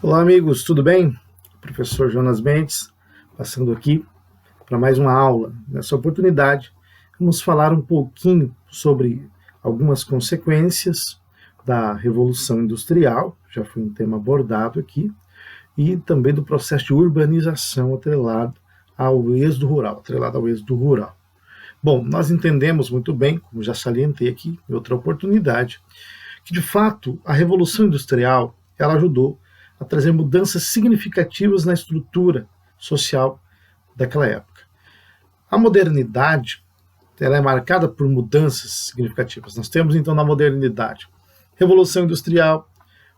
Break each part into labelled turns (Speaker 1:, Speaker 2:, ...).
Speaker 1: Olá, amigos, tudo bem? Professor Jonas Bentes, passando aqui para mais uma aula. Nessa oportunidade, vamos falar um pouquinho sobre algumas consequências da Revolução Industrial, já foi um tema abordado aqui, e também do processo de urbanização atrelado ao êxodo rural. Bom, nós entendemos muito bem, como já salientei aqui em outra oportunidade, que de fato a Revolução Industrial ela ajudou a trazer mudanças significativas na estrutura social daquela época. A modernidade ela é marcada por mudanças significativas. Nós temos então na modernidade Revolução Industrial,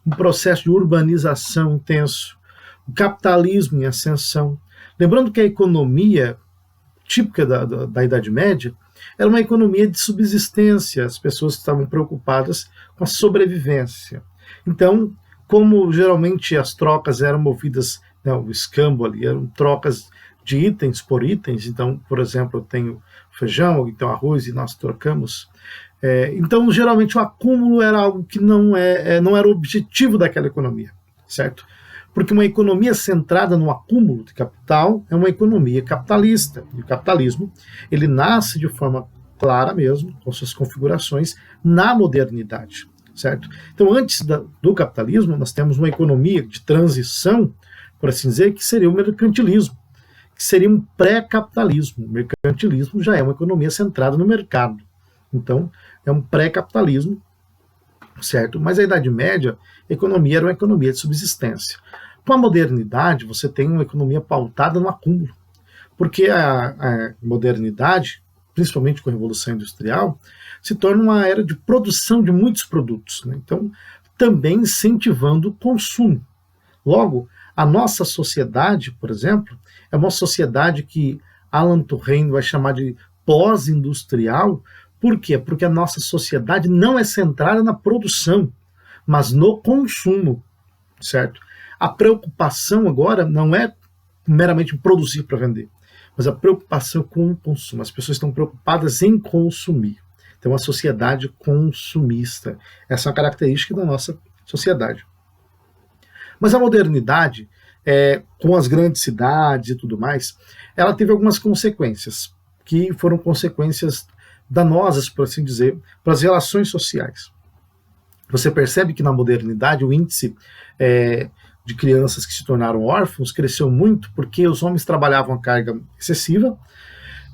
Speaker 1: um processo de urbanização intenso, o capitalismo em ascensão. Lembrando que a economia típica da Idade Média era uma economia de subsistência, as pessoas estavam preocupadas com a sobrevivência. Então, como geralmente as trocas eram movidas, né, o escambo ali, eram trocas de itens por itens, então, por exemplo, eu tenho feijão, então arroz, e nós trocamos. Então, geralmente, o acúmulo era algo que não era o objetivo daquela economia, certo? Porque uma economia centrada no acúmulo de capital é uma economia capitalista. E o capitalismo, ele nasce de forma clara mesmo, com suas configurações, na modernidade, certo? Então, antes do capitalismo, nós temos uma economia de transição, por assim dizer, que seria o mercantilismo, que seria um pré-capitalismo. O mercantilismo já é uma economia centrada no mercado. Então, é um pré-capitalismo, certo? Mas a Idade Média, a economia era uma economia de subsistência. Com a modernidade, você tem uma economia pautada no acúmulo, porque a modernidade, principalmente com a Revolução Industrial, se torna uma era de produção de muitos produtos, né? Então, também incentivando o consumo. Logo, a nossa sociedade, por exemplo, é uma sociedade que Alan Turing vai chamar de pós-industrial. Por quê? Porque a nossa sociedade não é centrada na produção, mas no consumo, certo? A preocupação agora não é meramente produzir para vender, mas a preocupação com o consumo. As pessoas estão preocupadas em consumir. Então, a sociedade consumista. Essa é uma característica da nossa sociedade. Mas a modernidade, com as grandes cidades e tudo mais, ela teve algumas consequências, que foram consequências danosas, por assim dizer, para as relações sociais. Você percebe que na modernidade o índice de crianças que se tornaram órfãos cresceu muito porque os homens trabalhavam a carga excessiva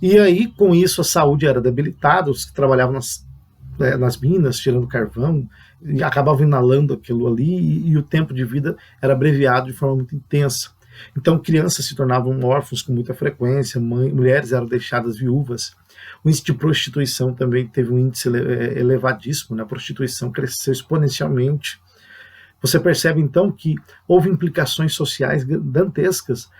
Speaker 1: e aí com isso a saúde era debilitada, os que trabalhavam nas minas, tirando carvão, e acabavam inalando aquilo ali e o tempo de vida era abreviado de forma muito intensa. Então crianças se tornavam órfãos com muita frequência, mulheres eram deixadas viúvas. O índice de prostituição também teve um índice elevadíssimo, né? A prostituição cresceu exponencialmente. Você percebe então que houve implicações sociais dantescas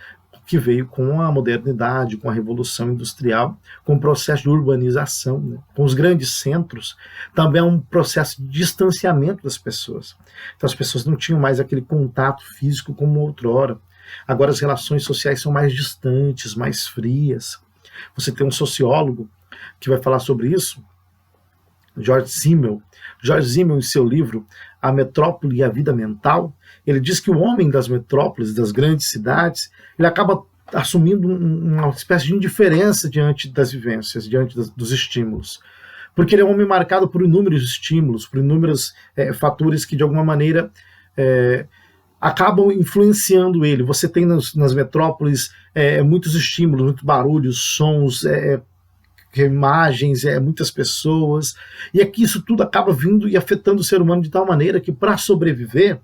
Speaker 1: que veio com a modernidade, com a Revolução Industrial, com o processo de urbanização, né? Com os grandes centros, também é um processo de distanciamento das pessoas. Então as pessoas não tinham mais aquele contato físico como outrora. Agora as relações sociais são mais distantes, mais frias. Você tem um sociólogo que vai falar sobre isso, George Simmel. George Simmel, em seu livro A Metrópole e a Vida Mental, ele diz que o homem das metrópoles, das grandes cidades, ele acaba assumindo uma espécie de indiferença diante das vivências, diante dos estímulos. Porque ele é um homem marcado por inúmeros estímulos, por inúmeros fatores que, de alguma maneira, acabam influenciando ele. Você tem nas metrópoles muitos estímulos, muitos barulhos, sons, imagens, muitas pessoas, e aqui isso tudo acaba vindo e afetando o ser humano de tal maneira que, para sobreviver,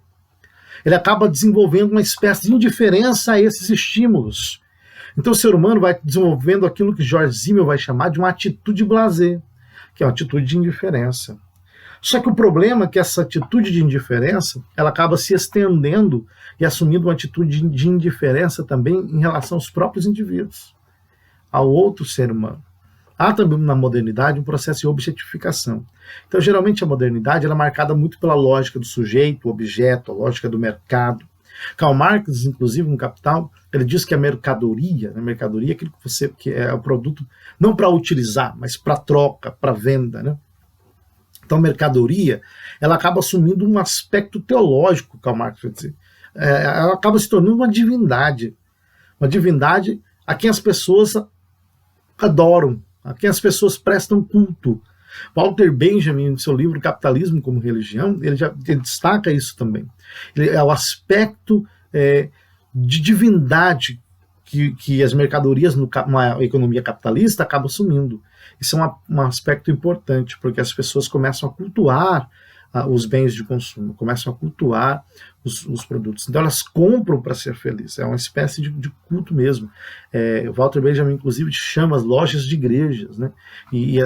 Speaker 1: ele acaba desenvolvendo uma espécie de indiferença a esses estímulos. Então o ser humano vai desenvolvendo aquilo que George Simmel vai chamar de uma atitude blasé, que é uma atitude de indiferença. Só que o problema é que essa atitude de indiferença, ela acaba se estendendo e assumindo uma atitude de indiferença também em relação aos próprios indivíduos, ao outro ser humano. Há também na modernidade um processo de objetificação. Então, geralmente, a modernidade ela é marcada muito pela lógica do sujeito, objeto, a lógica do mercado. Karl Marx, inclusive, no Capital, ele diz que a mercadoria é aquilo que é o produto não para utilizar, mas para troca, para venda, né? Então, a mercadoria ela acaba assumindo um aspecto teológico, Karl Marx vai dizer. ela acaba se tornando uma divindade a quem as pessoas adoram, a quem as pessoas prestam culto. Walter Benjamin, no seu livro Capitalismo como Religião, ele destaca isso também. É o aspecto de divindade que as mercadorias numa economia capitalista acabam assumindo. Isso é um aspecto importante, porque as pessoas começam a cultuar os bens de consumo, começam a cultuar os produtos. Então elas compram para ser felizes, é uma espécie de culto mesmo. Walter Benjamin, inclusive, chama as lojas de igrejas, né? E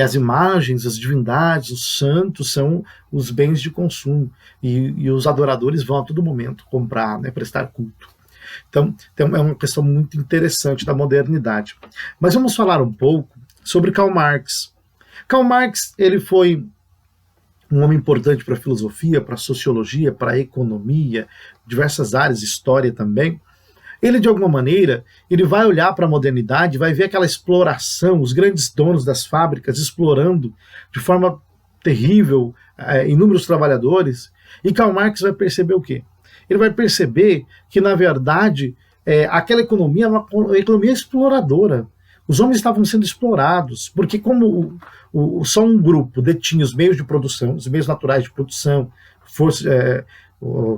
Speaker 1: as imagens, as divindades, os santos são os bens de consumo, e os adoradores vão a todo momento comprar, né, prestar culto. Então é uma questão muito interessante da modernidade. Mas vamos falar um pouco sobre Karl Marx. Karl Marx, ele foi um homem importante para a filosofia, para a sociologia, para a economia, diversas áreas, história também. Ele, de alguma maneira, ele vai olhar para a modernidade, vai ver aquela exploração, os grandes donos das fábricas explorando de forma terrível inúmeros trabalhadores, e Karl Marx vai perceber o quê? Ele vai perceber que, na verdade, aquela economia é uma economia exploradora. Os homens estavam sendo explorados, porque como só um grupo detinha os meios de produção, os meios naturais de produção,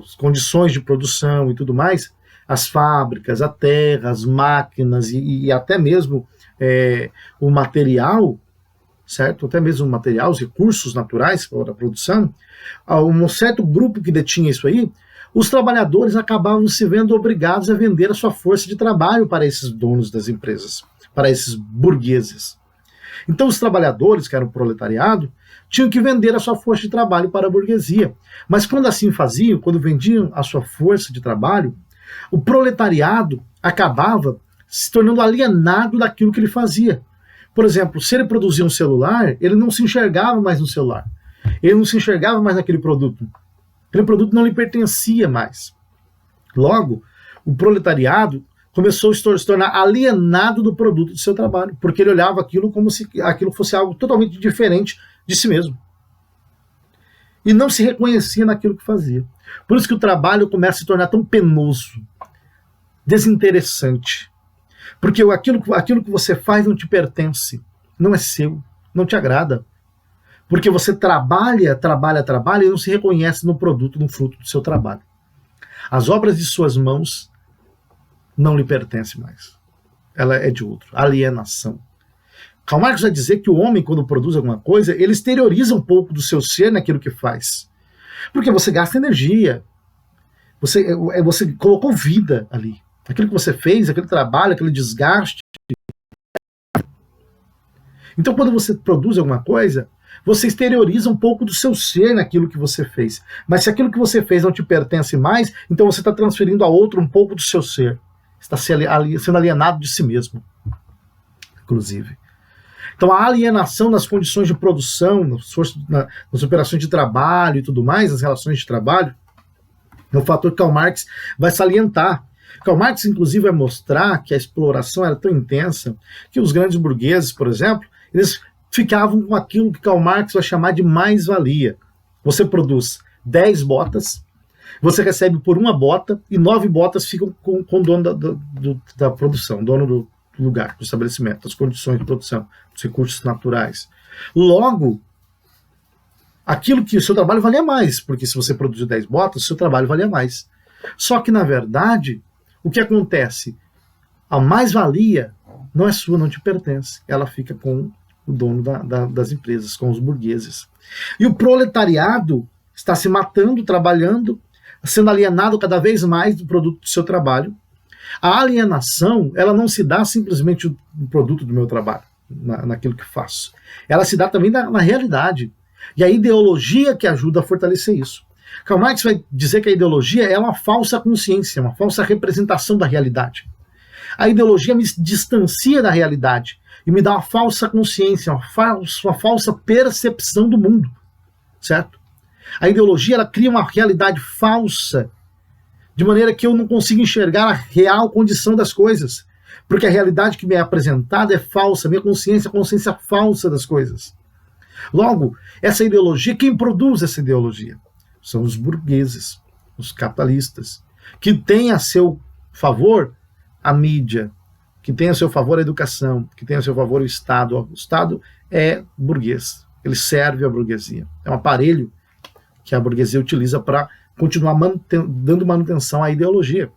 Speaker 1: as condições de produção e tudo mais, as fábricas, a terra, as máquinas e até mesmo o material, certo? Até mesmo o material, os recursos naturais para a produção, um certo grupo que detinha isso aí, os trabalhadores acabavam se vendo obrigados a vender a sua força de trabalho para esses donos das empresas, para esses burgueses. Então os trabalhadores, que eram o proletariado, tinham que vender a sua força de trabalho para a burguesia. Mas quando assim faziam, quando vendiam a sua força de trabalho, o proletariado acabava se tornando alienado daquilo que ele fazia. Por exemplo, se ele produzia um celular, ele não se enxergava mais no celular. Ele não se enxergava mais naquele produto. Aquele produto não lhe pertencia mais. Logo, o proletariado começou a se tornar alienado do produto do seu trabalho, porque ele olhava aquilo como se aquilo fosse algo totalmente diferente de si mesmo. E não se reconhecia naquilo que fazia. Por isso que o trabalho começa a se tornar tão penoso, desinteressante. Porque aquilo que você faz não te pertence, não é seu, não te agrada. Porque você trabalha e não se reconhece no produto, no fruto do seu trabalho. As obras de suas mãos não lhe pertencem mais. Ela é de outro. Alienação. Karl Marx vai dizer que o homem, quando produz alguma coisa, ele exterioriza um pouco do seu ser naquilo que faz. Porque você gasta energia. Você colocou vida ali. Aquilo que você fez, aquele trabalho, aquele desgaste. Então, quando você produz alguma coisa, você exterioriza um pouco do seu ser naquilo que você fez. Mas se aquilo que você fez não te pertence mais, então você está transferindo a outro um pouco do seu ser. Está sendo alienado de si mesmo, inclusive. Então a alienação nas condições de produção, nas operações de trabalho e tudo mais, nas relações de trabalho, é um fator que Karl Marx vai salientar. Karl Marx, inclusive, vai mostrar que a exploração era tão intensa que os grandes burgueses, por exemplo, eles ficavam com aquilo que Karl Marx vai chamar de mais-valia. Você produz 10 botas, você recebe por uma bota e 9 botas ficam com o dono da produção, dono do lugar, do estabelecimento, das condições de produção, dos recursos naturais. Logo, aquilo que o seu trabalho valia mais, porque se você produziu 10 botas, o seu trabalho valia mais. Só que, na verdade, o que acontece? A mais-valia não é sua, não te pertence. Ela fica com o dono das empresas, com os burgueses. E o proletariado está se matando, trabalhando, sendo alienado cada vez mais do produto do seu trabalho. A alienação, ela não se dá simplesmente no produto do meu trabalho, naquilo que faço. Ela se dá também na realidade. E a ideologia que ajuda a fortalecer isso. Karl Marx vai dizer que a ideologia é uma falsa consciência, uma falsa representação da realidade. A ideologia me distancia da realidade e me dá uma falsa consciência, uma falsa percepção do mundo, certo? A ideologia, ela cria uma realidade falsa, de maneira que eu não consigo enxergar a real condição das coisas, porque a realidade que me é apresentada é falsa, minha consciência é a consciência falsa das coisas. Logo, essa ideologia, quem produz essa ideologia? São os burgueses. os capitalistas, que tem a seu favor a mídia, que tem a seu favor a educação, que tem a seu favor o Estado. O Estado é burguês, ele serve à burguesia. É um aparelho que a burguesia utiliza para continuar dando manutenção à ideologia.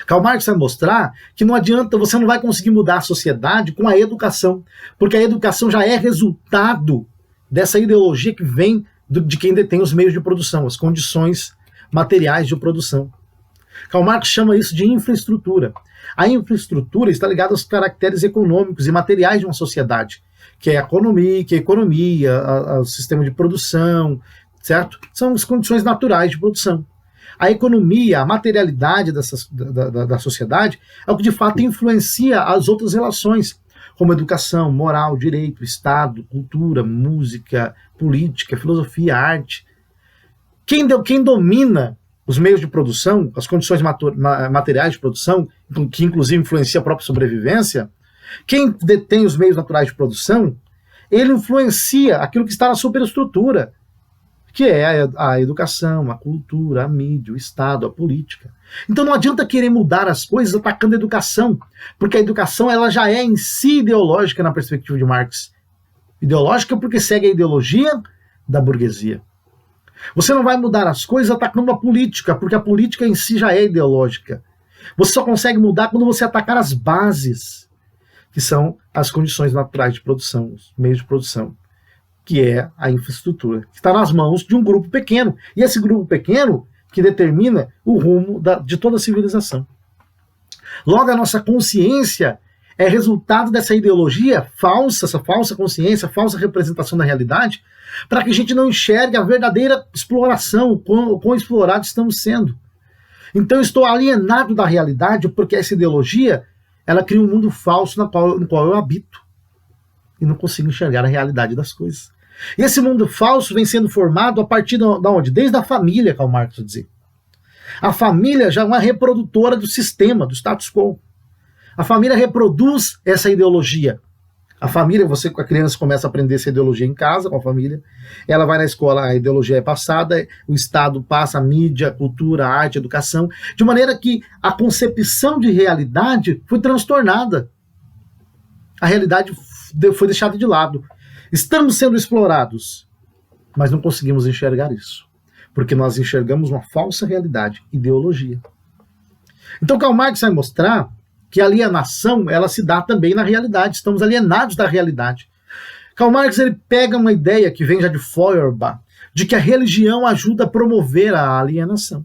Speaker 1: Karl Marx vai mostrar que não adianta, você não vai conseguir mudar a sociedade com a educação, porque a educação já é resultado dessa ideologia que vem de quem detém os meios de produção, as condições materiais de produção. Karl Marx chama isso de infraestrutura. A infraestrutura está ligada aos caracteres econômicos e materiais de uma sociedade, que é a economia, o sistema de produção, certo? São as condições naturais de produção. A economia, a materialidade da sociedade é o que de fato influencia as outras relações, como educação, moral, direito, Estado, cultura, música, política, filosofia, arte. Quem domina os meios de produção, as condições materiais de produção, que inclusive influencia a própria sobrevivência, quem detém os meios naturais de produção, ele influencia aquilo que está na superestrutura, que é a educação, a cultura, a mídia, o Estado, a política. Então não adianta querer mudar as coisas atacando a educação, porque a educação ela já é em si ideológica na perspectiva de Marx. Ideológica porque segue a ideologia da burguesia. Você não vai mudar as coisas atacando a política, porque a política em si já é ideológica. Você só consegue mudar quando você atacar as bases, que são as condições naturais de produção, os meios de produção, que é a infraestrutura, que está nas mãos de um grupo pequeno. E esse grupo pequeno que determina o rumo de toda a civilização. Logo, a nossa consciência é resultado dessa ideologia falsa, essa falsa consciência, falsa representação da realidade, para que a gente não enxergue a verdadeira exploração, o quão explorados estamos sendo. Então eu estou alienado da realidade porque essa ideologia ela cria um mundo falso no qual eu habito e não consigo enxergar a realidade das coisas. E esse mundo falso vem sendo formado a partir de onde? Desde a família, Karl Marx vai dizer. A família já é uma reprodutora do sistema, do status quo. A família reproduz essa ideologia. A família, a criança começa a aprender essa ideologia em casa, com a família. Ela vai na escola, a ideologia é passada, o Estado passa a mídia, a cultura, a arte, a educação, de maneira que a concepção de realidade foi transtornada. A realidade foi deixada de lado. Estamos sendo explorados, mas não conseguimos enxergar isso, porque nós enxergamos uma falsa realidade, ideologia. Então Karl Marx vai mostrar que a alienação ela se dá também na realidade, estamos alienados da realidade. Karl Marx ele pega uma ideia que vem já de Feuerbach, de que a religião ajuda a promover a alienação.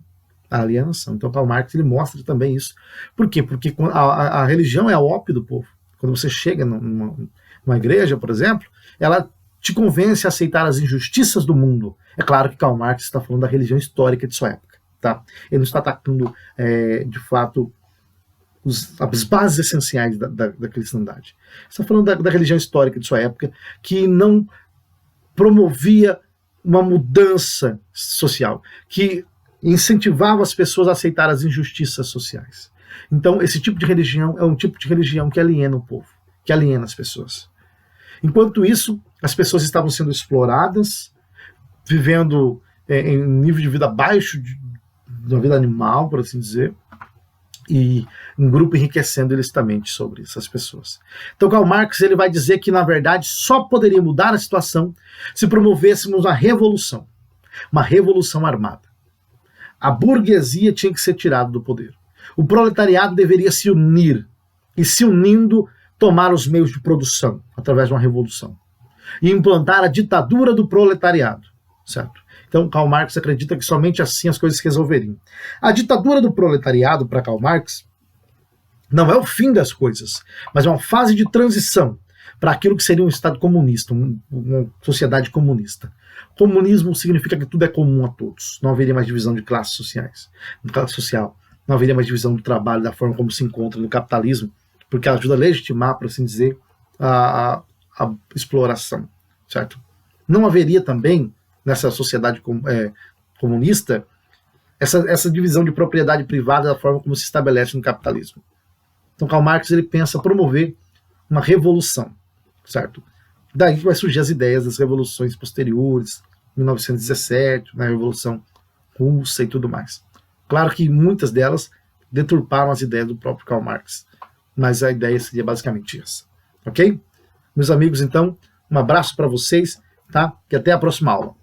Speaker 1: Então Karl Marx ele mostra também isso. Por quê? Porque a religião é a ópio do povo. Quando você chega numa igreja, por exemplo, ela te convence a aceitar as injustiças do mundo. É claro que Karl Marx está falando da religião histórica de sua época. Tá? Ele não está atacando, de fato, as bases essenciais da cristandade. Ele está falando da religião histórica de sua época, que não promovia uma mudança social, que incentivava as pessoas a aceitar as injustiças sociais. Então, esse tipo de religião é um tipo de religião que aliena o povo, que aliena as pessoas. Enquanto isso, as pessoas estavam sendo exploradas, vivendo em um nível de vida abaixo da vida animal, por assim dizer, e um grupo enriquecendo ilicitamente sobre essas pessoas. Então Karl Marx ele vai dizer que, na verdade, só poderia mudar a situação se promovêssemos uma revolução armada. A burguesia tinha que ser tirada do poder. O proletariado deveria se unir, e se unindo, tomar os meios de produção, através de uma revolução, e implantar a ditadura do proletariado, certo? Então Karl Marx acredita que somente assim as coisas se resolveriam. A ditadura do proletariado, para Karl Marx, não é o fim das coisas, mas é uma fase de transição para aquilo que seria um Estado comunista, uma sociedade comunista. Comunismo significa que tudo é comum a todos, não haveria mais divisão de classes sociais, de classe social, não haveria mais divisão do trabalho da forma como se encontra no capitalismo, porque ajuda a legitimar, por assim dizer, a exploração, certo? Não haveria também, nessa sociedade comunista, essa divisão de propriedade privada da forma como se estabelece no capitalismo. Então Karl Marx ele pensa promover uma revolução, certo? Daí que vai surgir as ideias das revoluções posteriores, 1917, na Revolução russa e tudo mais. Claro que muitas delas deturparam as ideias do próprio Karl Marx, mas a ideia seria basicamente essa, ok? Meus amigos, então, um abraço para vocês, tá? E até a próxima aula.